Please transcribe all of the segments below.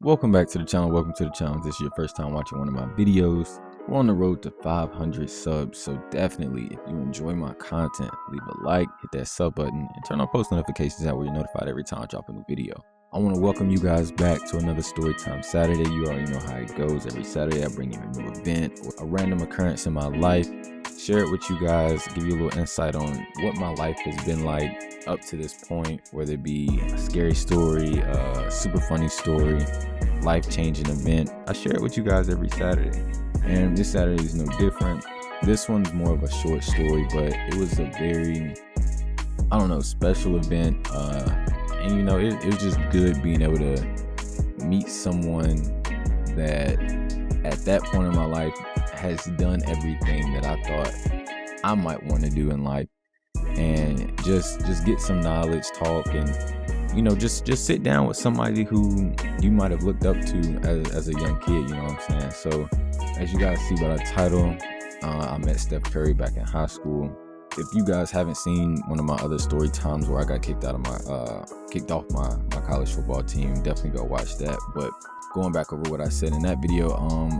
Welcome back to the channel. Welcome to the channel. If this is your first time watching one of my videos, we're on the road to 500 subs. So definitely, if you enjoy my content, leave a like, hit that sub button, and turn on post notifications out where you're notified every time I drop a new video. I want to welcome you guys back to another Storytime Saturday. You already know how it goes. Every Saturday, I bring you a new event or a random occurrence in my life, share it with you guys, give you a little insight on what my life has been like up to this point, whether it be a scary story, a super funny story, life-changing event. I share it with you guys every Saturday, and this Saturday is no different. This one's more of a short story, but it was a very, special event. And you know, it was just good being able to meet someone that at that point in my life has done everything that I thought I might want to do in life, and just get some knowledge, talk, and just sit down with somebody who you might have looked up to as a young kid. You know what I'm saying? So as you guys see by the title, I met Steph Curry back in high school. If you guys haven't seen one of my other story times where I got kicked off my college football team, definitely go watch that. But going back over what I said in that video,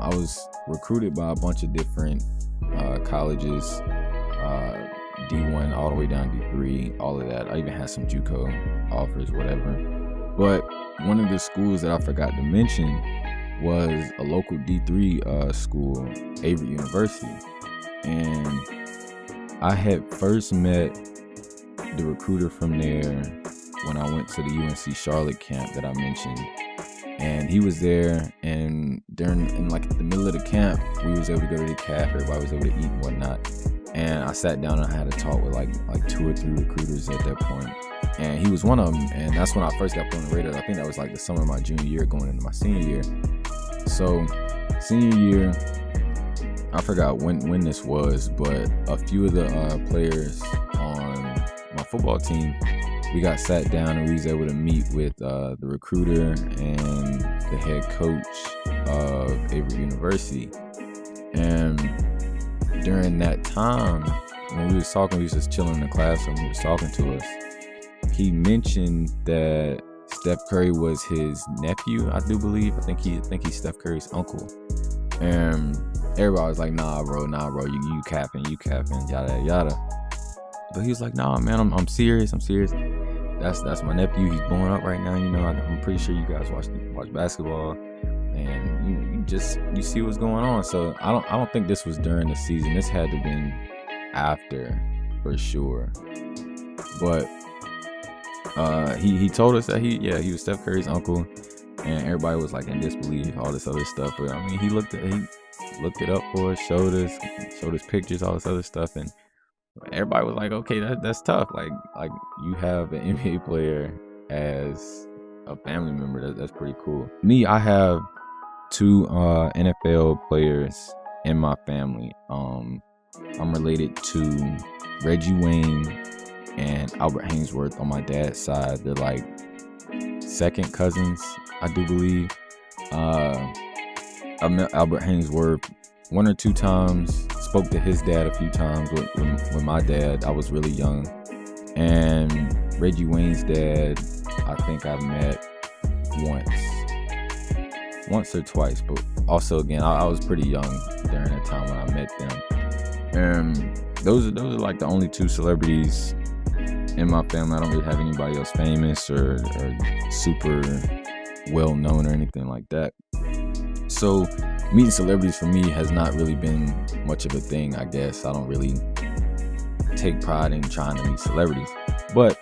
I was recruited by a bunch of different colleges, D1 all the way down to D3, all of that. I even had some JUCO offers, whatever. But one of the schools that I forgot to mention was a local D3 school, Avery University. And I had first met the recruiter from there when I went to the UNC Charlotte camp that I mentioned. And he was there, and in the middle of the camp, we was able to go to the caf, everybody was able to eat and whatnot. And I sat down and I had a talk with like 2 or 3 recruiters at that point. And he was one of them, and that's when I first got put on the radar. I think that was like the summer of my junior year going into my senior year. So senior year, I forgot when this was, but a few of the players on my football team, we got sat down and we was able to meet with the recruiter and the head coach of Avery University. And during that time, when we was talking, we was just chilling in the classroom, he was talking to us. He mentioned that Steph Curry was his nephew, I do believe. I think he's Steph Curry's uncle. And everybody was like, nah, bro, you capping, yada, yada. But he was like, nah, man, I'm serious. That's my nephew. He's blowing up right now. You know, I'm pretty sure you guys watch basketball, and you see what's going on. So I don't think this was during the season. This had to have been after, for sure. But he told us that he was Steph Curry's uncle, and everybody was like in disbelief, all this other stuff. But I mean, he looked it up for us, showed us pictures, all this other stuff, and everybody was like, okay, that's tough. Like you have an NBA player as a family member. That's pretty cool. Me, I have 2 NFL players in my family. I'm related to Reggie Wayne and Albert Haynesworth on my dad's side. They're like second cousins, I do believe. I met Albert Haynesworth 1 or 2 times, spoke to his dad a few times with my dad. I was really young. And Reggie Wayne's dad, I think I met once or twice, but also again, I was pretty young during that time when I met them. And those are like the only 2 celebrities in my family. I don't really have anybody else famous or super well known or anything like that. So meeting celebrities for me has not really been much of a thing, I guess. I don't really take pride in trying to meet celebrities. But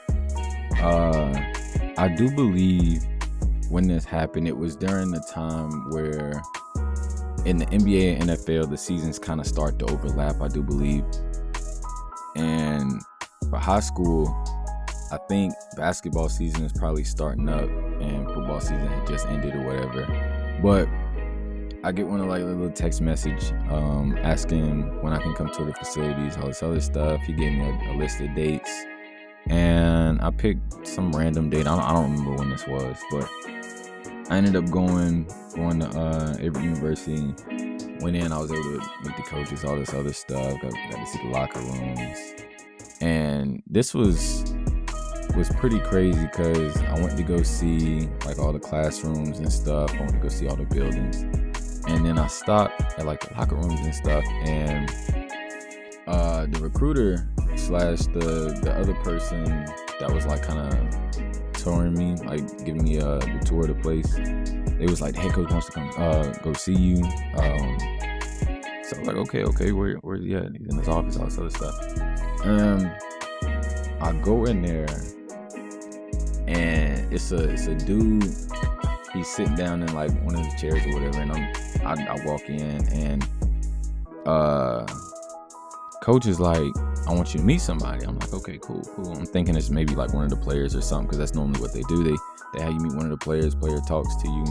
I do believe when this happened, it was during the time where in the NBA and NFL, the seasons kind of start to overlap, I do believe. And for high school, I think basketball season is probably starting up and football season had just ended or whatever. But I get one of like a little text message asking when I can come to the facilities, all this other stuff. He gave me a list of dates, and I picked some random date. I don't remember when this was, but I ended up going to Avery University. Went in, I was able to meet the coaches, all this other stuff. Got to see the locker rooms, and this was was pretty crazy because I went to go see like all the classrooms and stuff. I went to go see all the buildings, and then I stopped at like the locker rooms and stuff, and the recruiter slash the other person that was like kind of touring me, like giving me the tour of the place, they was like, the head coach wants to come go see you. So I was like, okay, where's he at? He's in his office, all this other stuff. I go in there, and it's a dude. He's sitting down in like one of his chairs or whatever, and I walk in, and coach is like, I want you to meet somebody. I'm like, okay, cool. I'm thinking it's maybe like one of the players or something, because that's normally what they do. They have you meet one of the players. Player talks to you,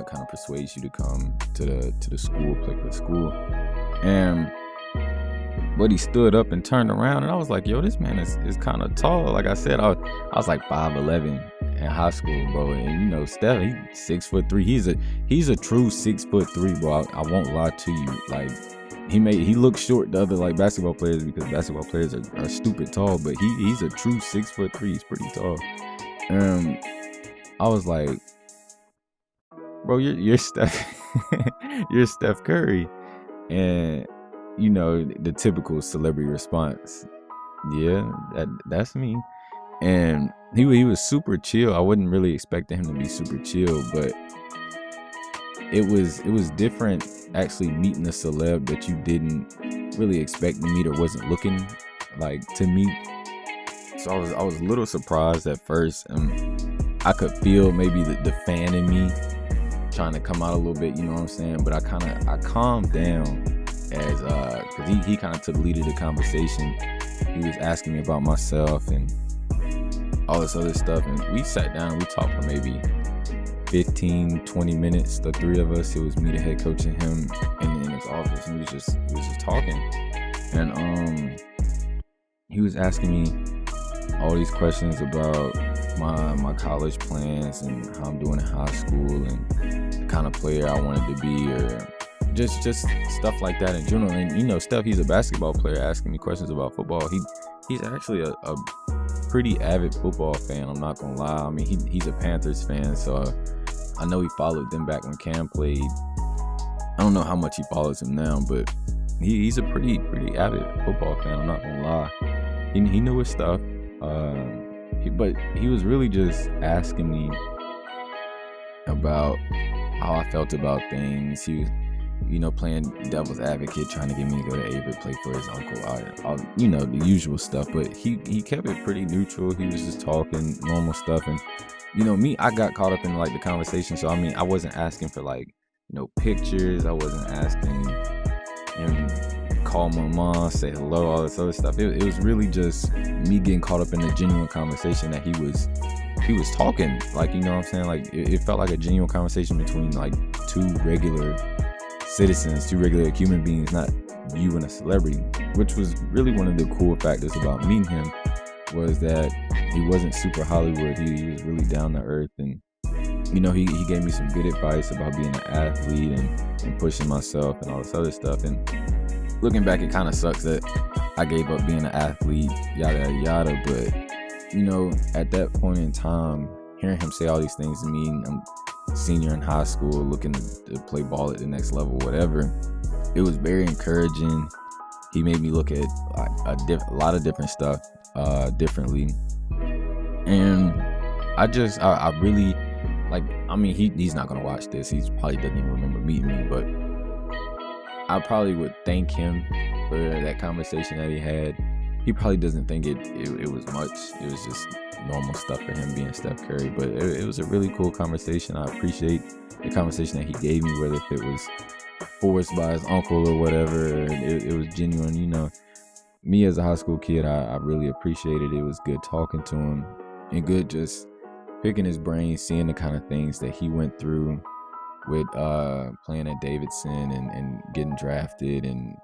kind of persuades you to come to the school, play for the school. And but he stood up and turned around, and I was like, yo, this man is kind of tall. Like I said, I was like 5'11" in high school, bro. And Steph, he's 6'3". He's a true 6'3", bro. I won't lie to you. Like he looks short to other like basketball players, because basketball players are stupid tall, but he's a true 6'3". He's pretty tall. I was like, bro, you're Steph, you're Steph Curry. And the typical celebrity response, yeah, that's me. And he was super chill. I wasn't really expecting him to be super chill, but it was different actually meeting a celeb that you didn't really expect to meet or wasn't looking like to meet. So I was a little surprised at first, and I could feel maybe the fan in me trying to come out a little bit, you know what I'm saying? But I calmed down as because he kind of took the lead of the conversation. He was asking me about myself and all this other stuff, and we sat down and we talked for maybe 15-20 minutes, the three of us. It was me, the head coach, and him in his office, and we was just talking. And he was asking me all these questions about my college plans and how I'm doing in high school and the kind of player I wanted to be, or just stuff like that in general. And Steph, he's a basketball player, asking me questions about football. He's actually a pretty avid football fan, I'm not gonna lie. I mean, he's a Panthers fan, so I know he followed them back when Cam played. I don't know how much he follows him now, but he's a pretty avid football fan, I'm not gonna lie. He knew his stuff. But he was really just asking me about how I felt about things. He was, playing devil's advocate, trying to get me to go to Avery, play for his uncle, all the usual stuff. But he kept it pretty neutral. He was just talking normal stuff. And, me, I got caught up in like the conversation. So, I wasn't asking for like, pictures. I wasn't asking him call my mom, say hello, all this other stuff. It was really just me getting caught up in the genuine conversation that he was talking. Like, you know what I'm saying? Like, it felt like a genuine conversation between like two regular citizens, two regular human beings, not you and a celebrity, which was really one of the cool factors about meeting him, was that he wasn't super Hollywood. He was really down to earth, and he gave me some good advice about being an athlete and pushing myself and all this other stuff. And looking back, it kind of sucks that I gave up being an athlete, yada yada. But at that point in time, hearing him say all these things to me, I'm senior in high school, looking to play ball at the next level, whatever. It was very encouraging. He made me look at a lot of different stuff differently, and I really like. He's not gonna watch this. He probably doesn't even remember meeting me, but I probably would thank him for that conversation that he had. He probably doesn't think it was much. It was just normal stuff for him being Steph Curry. But it was a really cool conversation. I appreciate the conversation that he gave me, whether if it was forced by his uncle or whatever. It was genuine. Me as a high school kid, I really appreciated it. It was good talking to him and good just picking his brain, seeing the kind of things that he went through with playing at Davidson and getting drafted and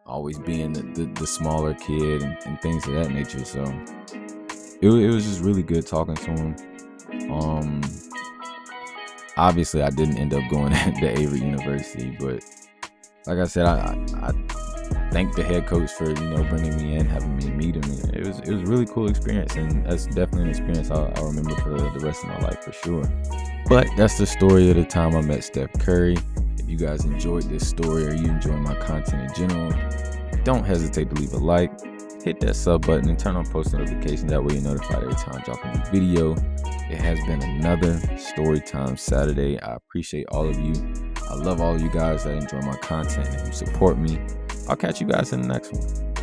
always being the smaller kid and things of that nature. So it was just really good talking to him. Obviously I didn't end up going to Avery University, but like I said, I thank the head coach for bringing me in, having me meet him. It was a really cool experience, and that's definitely an experience I'll remember for the rest of my life for sure. But that's the story of the time I met Steph Curry. If you guys enjoyed this story or you enjoy my content in general, don't hesitate to leave a like, hit that sub button, and turn on post notifications. That way you're notified every time I drop a new video. It has been another Storytime Saturday. I appreciate all of you. I love all of you guys that enjoy my content and who support me. I'll catch you guys in the next one.